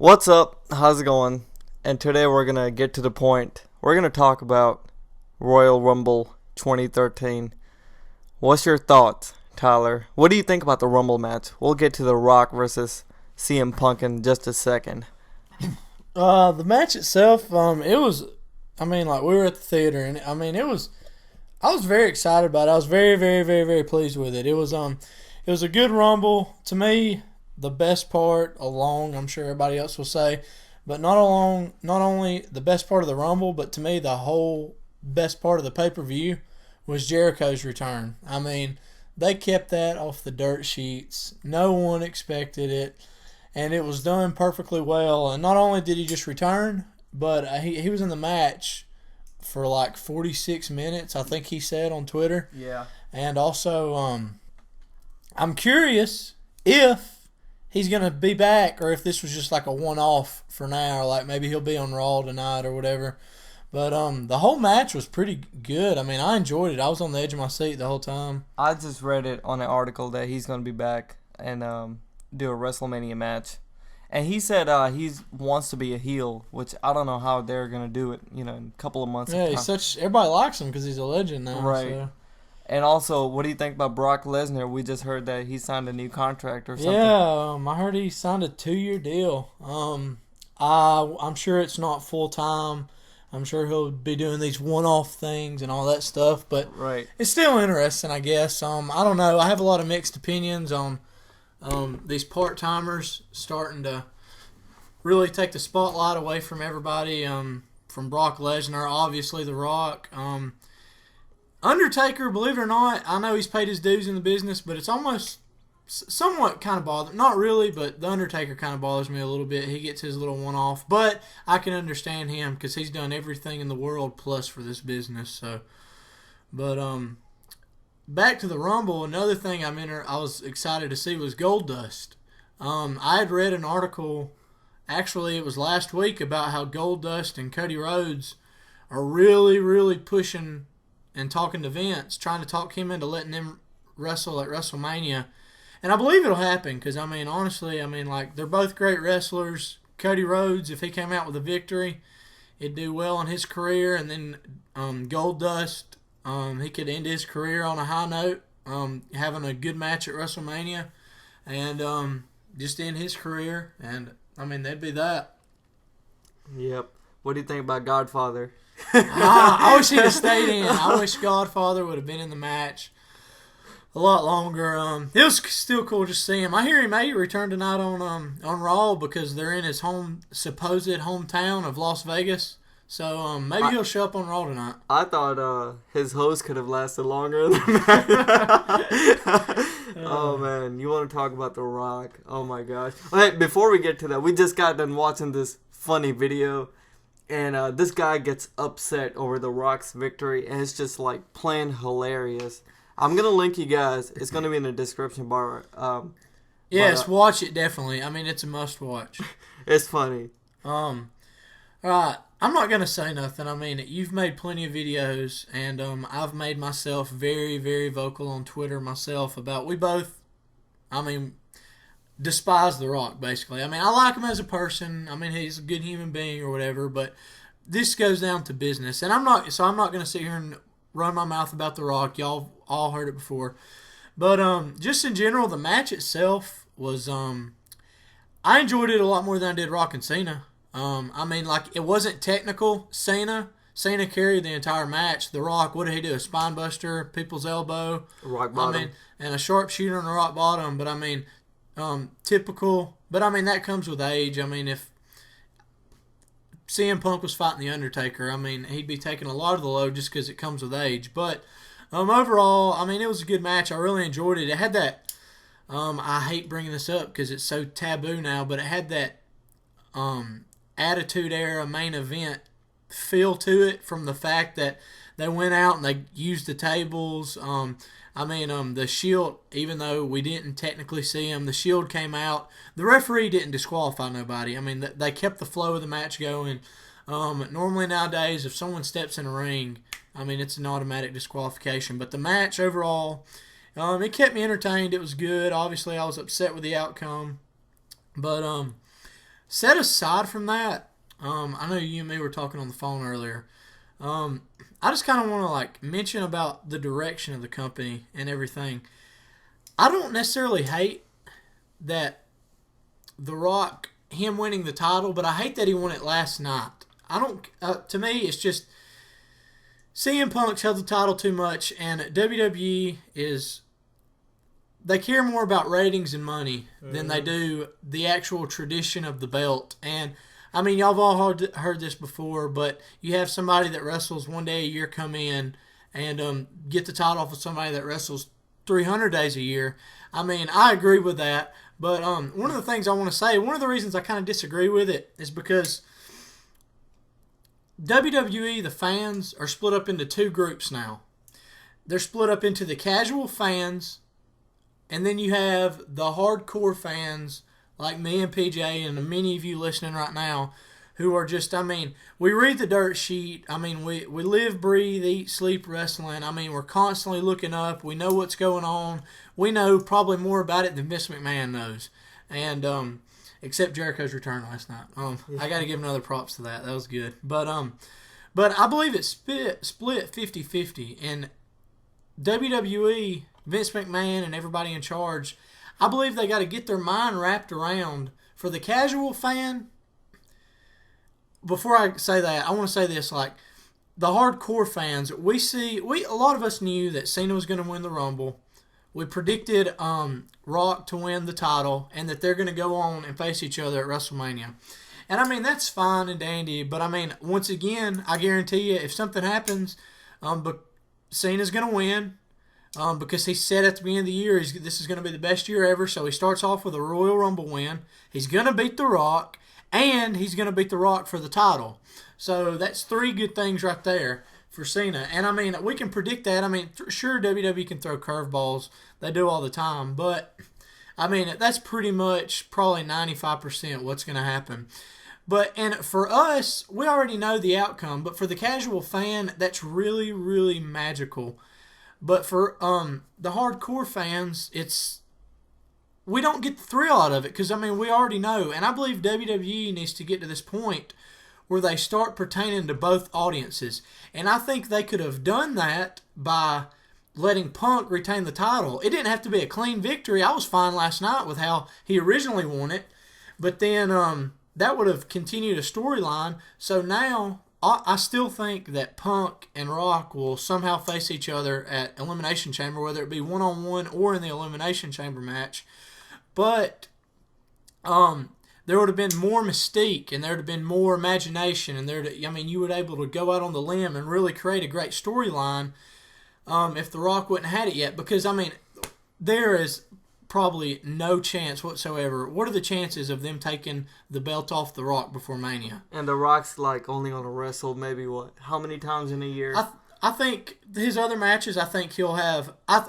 What's up? How's it going? And today we're going to get to the point. We're going to talk about Royal Rumble 2013. What's your thoughts, Tyler? What do you think about the Rumble match? We'll get to The Rock versus CM Punk in just a second. The match itself, it was, we were at the theater, and I was very excited about it. I was very, very, very, very pleased with it. It was a good Rumble. To me, the best part along, I'm sure everybody else will say, but not only the best part of the Rumble, but to me, the whole best part of the pay-per-view was Jericho's return. They kept that off the dirt sheets. No one expected it, and it was done perfectly well. And not only did he just return, but he was in the match for like 46 minutes, I think he said on Twitter. Yeah. And also, I'm curious if he's going to be back or if this was just like a one-off for now, or like maybe he'll be on Raw tonight or whatever. But the whole match was pretty good. I enjoyed it. I was on the edge of my seat the whole time. I just read it on an article that he's going to be back and do a WrestleMania match. And he said he wants to be a heel, which I don't know how they're going to do it, in a couple of months. Yeah, everybody likes him because he's a legend now. Right. So. And also, what do you think about Brock Lesnar? We just heard that he signed a new contract or something. Yeah, I heard he signed a 2-year deal. I'm sure it's not full-time. I'm sure he'll be doing these one-off things and all that stuff. But right. It's still interesting, I guess. I don't know. I have a lot of mixed opinions on these part-timers starting to really take the spotlight away from everybody. From Brock Lesnar, obviously The Rock. Undertaker, believe it or not, I know he's paid his dues in the business, but it's almost somewhat kind of bothered. Not really, but The Undertaker kind of bothers me a little bit. He gets his little one-off, but I can understand him because he's done everything in the world plus for this business. So, but back to the Rumble. Another thing I was excited to see was Goldust. I had read an article, actually it was last week, about how Goldust and Cody Rhodes are really, really pushing and talking to Vince, trying to talk him into letting them wrestle at WrestleMania. And I believe it'll happen because, honestly, they're both great wrestlers. Cody Rhodes, if he came out with a victory, he'd do well in his career. And then Goldust, he could end his career on a high note, having a good match at WrestleMania and just end his career. And, that'd be that. Yep. What do you think about Godfather? I wish he'd have stayed in. I wish Godfather would have been in the match a lot longer. It was still cool to see him. I hear he may return tonight on Raw because they're in his supposed hometown of Las Vegas. So maybe he'll show up on Raw tonight. I thought his host could have lasted longer than that. Oh man, you want to talk about The Rock? Oh my gosh! Okay, before we get to that, we just got done watching this funny video. And this guy gets upset over The Rock's victory, and it's just like plain hilarious. I'm gonna link you guys. It's gonna be in the description bar. Yes, watch it definitely. It's a must watch. It's funny. All right. I'm not gonna say nothing. You've made plenty of videos, and I've made myself very, very vocal on Twitter myself about we both. Despise The Rock, basically. I like him as a person. He's a good human being or whatever, but this goes down to business. And I'm not going to sit here and run my mouth about The Rock. Y'all all heard it before. But just in general, the match itself was, I enjoyed it a lot more than I did Rock and Cena. It wasn't technical. Cena carried the entire match. The Rock, what did he do? A spine buster, people's elbow. Rock bottom. And a sharpshooter on the rock bottom. But typical, but that comes with age. If CM Punk was fighting The Undertaker, he'd be taking a lot of the load just because it comes with age. But overall, it was a good match. I really enjoyed it. It had that, I hate bringing this up because it's so taboo now, but it had that Attitude Era main event feel to it from the fact that they went out and they used the tables. The Shield, even though we didn't technically see him, the Shield came out. The referee didn't disqualify nobody. They kept the flow of the match going. Normally nowadays, if someone steps in a ring, it's an automatic disqualification. But the match overall, it kept me entertained. It was good. Obviously, I was upset with the outcome. But set aside from that, I know you and me were talking on the phone earlier. I just kind of want to like mention about the direction of the company and everything. I don't necessarily hate that The Rock, him winning the title, but I hate that he won it last night. I don't. To me, it's just CM Punk's held the title too much, and WWE is. They care more about ratings and money than they do the actual tradition of the belt. And I mean, y'all have all heard this before, but you have somebody that wrestles one day a year come in and get the title off of somebody that wrestles 300 days a year. I mean, I agree with that. But one of the things I want to say, one of the reasons I kind of disagree with it is because WWE, the fans, are split up into two groups now. They're split up into the casual fans, and then you have the hardcore fans like me and PJ and many of you listening right now who are just, I mean, we read the dirt sheet. I mean, we live, breathe, eat, sleep wrestling. I mean, we're constantly looking up. We know what's going on. We know probably more about it than Vince McMahon knows. And except Jericho's return last night. I got to give another props to that. That was good. But I believe it's split 50-50. And WWE, Vince McMahon, and everybody in charge, I believe they got to get their mind wrapped around for the casual fan. Before I say that, I want to say this: like the hardcore fans, a lot of us knew that Cena was going to win the Rumble. We predicted Rock to win the title, and that they're going to go on and face each other at WrestleMania. And I mean, that's fine and dandy, but I mean, once again, I guarantee you, if something happens, but Cena's going to win. Because he said at the beginning of the year this is going to be the best year ever, so he starts off with a Royal Rumble win. He's going to beat The Rock, and he's going to beat The Rock for the title. So that's three good things right there for Cena. And I mean, we can predict that. I mean, sure, WWE can throw curveballs. They do all the time. But, I mean, that's pretty much probably 95% what's going to happen. And for us, we already know the outcome. But for the casual fan, that's really, really magical. But for the hardcore fans, we don't get the thrill out of it because, I mean, we already know. And I believe WWE needs to get to this point where they start pertaining to both audiences. And I think they could have done that by letting Punk retain the title. It didn't have to be a clean victory. I was fine last night with how he originally won it. But then that would have continued a storyline. So now I still think that Punk and Rock will somehow face each other at Elimination Chamber, whether it be one-on-one or in the Elimination Chamber match. But there would have been more mystique, and there would have been more imagination, and you would be able to go out on the limb and really create a great storyline if The Rock wouldn't have had it yet. Because, I mean, there is probably no chance whatsoever. What are the chances of them taking the belt off The Rock before Mania? And The Rock's like only going to wrestle maybe how many times in a year? I think his other matches, I think he'll have. I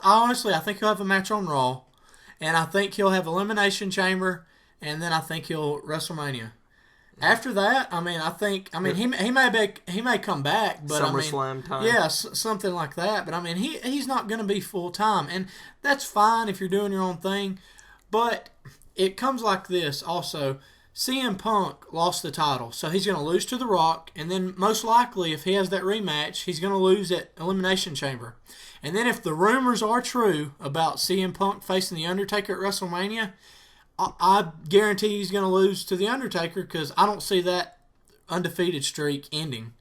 think he'll have a match on Raw, and I think he'll have Elimination Chamber, and then I think he'll WrestleMania. After that, he may come back, but SummerSlam time. Yeah, something like that. But I mean, he's not going to be full time, and that's fine if you're doing your own thing. But it comes like this also. CM Punk lost the title, so he's going to lose to The Rock, and then most likely, if he has that rematch, he's going to lose at Elimination Chamber. And then if the rumors are true about CM Punk facing The Undertaker at WrestleMania, I guarantee he's going to lose to The Undertaker because I don't see that undefeated streak ending,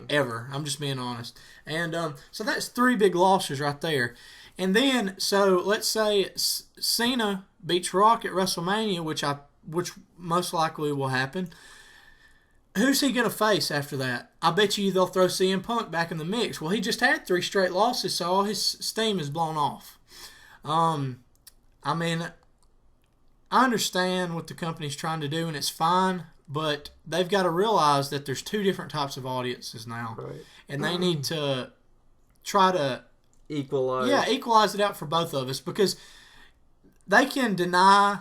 ever. I'm just being honest. And so that's three big losses right there. And then, so let's say Cena beats Rock at WrestleMania, which most likely will happen. Who's he going to face after that? I bet you they'll throw CM Punk back in the mix. Well, he just had 3 straight losses, so all his steam is blown off. I mean, I understand what the company's trying to do, and it's fine, but they've got to realize that there's 2 different types of audiences now. Right. And they need to try to equalize it out for both of us, because they can deny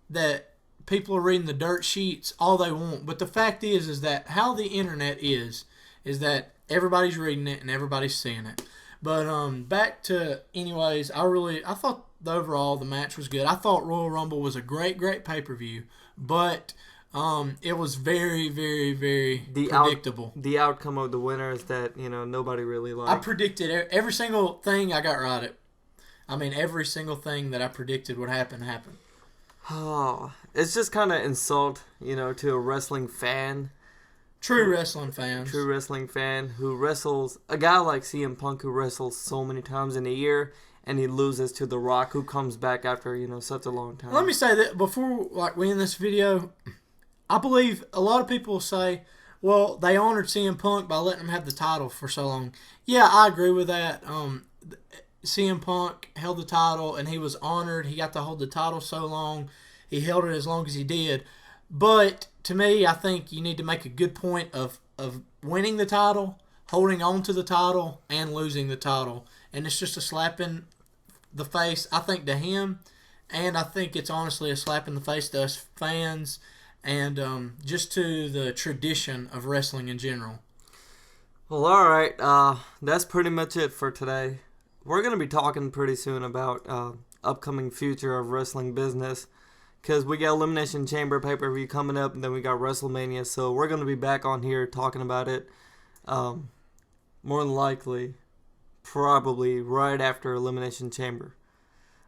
that people are reading the dirt sheets all they want, but the fact is that how the internet is that everybody's reading it and everybody's seeing it. But back to, anyways, I thought the match was good. I thought Royal Rumble was a great pay-per-view, but It was very, very, very The predictable. The outcome of the winner is that nobody really liked. I predicted every single thing I got right. Every single thing that I predicted would happen happened. Oh, it's just kind of insult, to a wrestling fan. True wrestling fans. True wrestling fan who wrestles, a guy like CM Punk who wrestles so many times in a year, and he loses to The Rock, who comes back after, such a long time. Let me say that before we end this video, I believe a lot of people say, well, they honored CM Punk by letting him have the title for so long. Yeah, I agree with that. CM Punk held the title, and he was honored. He got to hold the title so long. He held it as long as he did. But to me, I think you need to make a good point of winning the title, holding on to the title, and losing the title. And it's just a slap in the face, I think, to him. And I think it's honestly a slap in the face to us fans and just to the tradition of wrestling in general. Well, all right. That's pretty much it for today. We're going to be talking pretty soon about upcoming future of wrestling business. Because we got Elimination Chamber pay-per-view coming up, and then we got WrestleMania. So we're going to be back on here talking about it. More than likely, probably right after Elimination Chamber.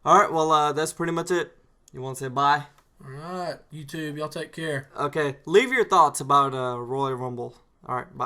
Alright, well, that's pretty much it. You want to say bye? Alright, YouTube, y'all take care. Okay, leave your thoughts about Royal Rumble. Alright, bye.